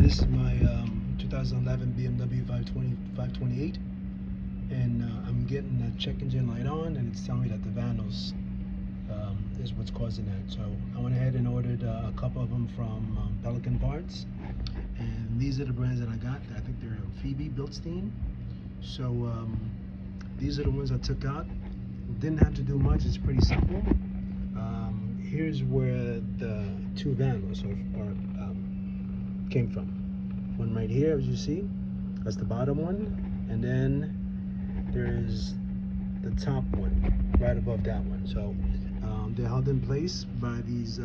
This is my 2011 BMW 528, and I'm getting the check engine light on, and it's telling me that the Vanos is what's causing that. So I went ahead and ordered a couple of them from Pelican Parts, and these are the brands that I got. I think they're Phoebe Bilstein. So these are the ones I took out. Didn't have to do much. It's pretty simple. Here's where the two Vanos came from. One right here, as you see, that's the bottom one, and then there's the top one right above that one. So they're held in place by these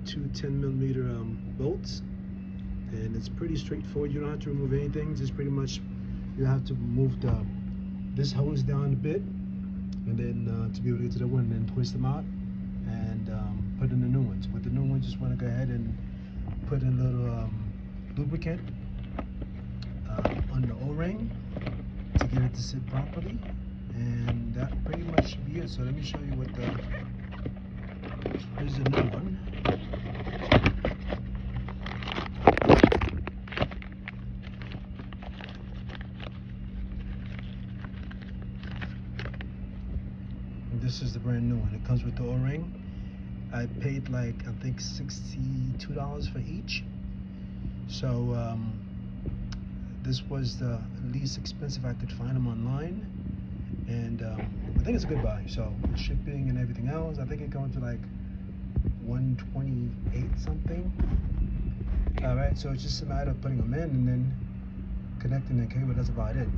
two 10mm bolts, and it's pretty straightforward. You don't have to remove anything. Just pretty much you have to move this hose down a bit, and then to be able to get to the one, and then twist them out and put in the new ones. With the new ones, just want to go ahead and put in a little lubricant on the O-ring to get it to sit properly, and that pretty much should be it. So let me show you what here's the new one. And this is the brand new one. It comes with the O-ring. I paid like, I think $62 for each. So this was the least expensive I could find them online, and I think it's a good buy. So with shipping and everything else, I think it comes to like $128 something. All right, so it's just a matter of putting them in and then connecting the cable. That's about it.